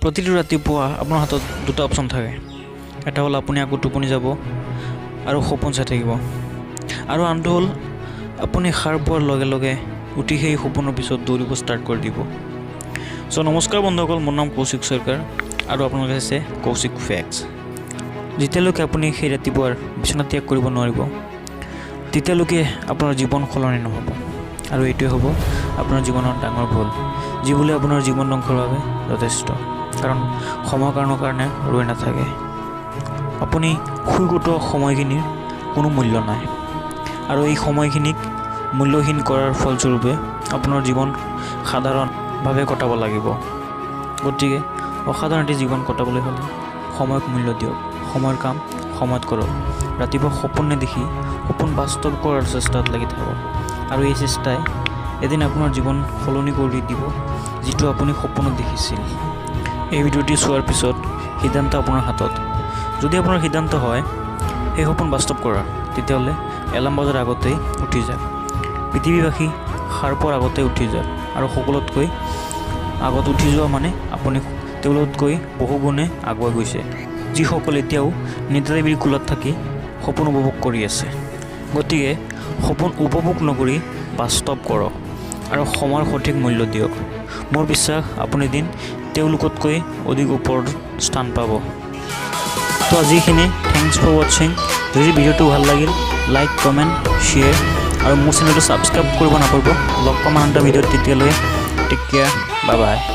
প্ৰতিটো ৰাতিপুৱা আপোনাৰ হাতত দুটা অপশ্যন থাকে। এটা হ'ল আপুনি আকৌ টোপনি যাব আৰু সপোন চাই থাকিব, আৰু আনটো হ'ল আপুনি সাৰ পোৱাৰ লগে লগে উঠি সেই সপোনৰ পিছত দৌৰিব ষ্টাৰ্ট কৰি দিব। নমস্কাৰ বন্ধুসকল, মোৰ নাম কৌশিক চৰকাৰ আৰু আপোনালোকে চাইছে কৌশিক ফেক্টছ। যেতিয়ালৈকে আপুনি সেই ৰাতিপুৱাৰ বিচনা ত্যাগ কৰিব নোৱাৰিব, তেতিয়ালৈকে আপোনাৰ জীৱন সলনি নহ'ব, আৰু এইটোৱে হ'ব আপোনাৰ জীৱনৰ ডাঙৰ ভুল, যি বোলে আপোনাৰ জীৱন ধ্বংসৰ বাবে যথেষ্ট। কাৰণ সময়ৰ কাৰণে ৰৈ নাথাকে। আপুনি শুই কটোৱা সময়খিনিৰ কোনো মূল্য নাই, আৰু এই সময়খিনিক মূল্যহীন কৰাৰ ফলস্বৰূপে আপোনাৰ জীৱন সাধাৰণভাৱে কটাব লাগিব। গতিকে অসাধাৰণ এটি জীৱন কটাবলৈ হ'লে সময়ক মূল্য দিয়ক, সময়ৰ কাম সময়ত কৰক। ৰাতিপুৱা সপোন নেদেখি সপোন বাস্তৱ কৰাৰ চেষ্টাত লাগি থাকক, আৰু এই চেষ্টাই এদিন আপোনাৰ জীৱন সলনি কৰি দিব, যিটো আপুনি সপোনত দেখিছিল। এই ভিডিঅ'টি চোৱাৰ পিছত সিদ্ধান্ত আপোনাৰ হাতত। যদি আপোনাৰ সিদ্ধান্ত হয় সেই সপোন বাস্তৱ কৰা, তেতিয়াহ'লে এলাৰ্ম বজাৰ আগতেই উঠি যাওক। পৃথিৱীবাসী সাৰ পোৱাৰ আগতে উঠি যাওক, আৰু সকলোতকৈ আগত উঠি যোৱা মানে আপুনি তেওঁলোকতকৈ বহু গুণে আগুৱাই গৈছে, যিসকল এতিয়াও নিদ্ৰাদেৱীৰ কোলাত থাকি সপোন উপভোগ কৰি আছে। গতিকে সপোন উপভোগ নকৰি বাস্তৱ কৰক, আৰু সময়ৰ সঠিক মূল্য দিয়ক। মোৰ বিশ্বাস আপুনি এদিন তেওঁলোকতকৈ অধিক ওপৰত স্থান পাব। তো আজিখিনি থেংকছ ফৰ ৱাচিং। যদি ভিডিঅ'টো ভাল লাগিল, লাইক, কমেণ্ট, শ্বেয়াৰ, আৰু মোৰ চেনেলটো ছাবস্ক্ৰাইব কৰিব নাপাহৰিব। লগ পাম আন এটা ভিডিঅ'ত। তেতিয়ালৈ টেক কেয়াৰ, বাই বাই।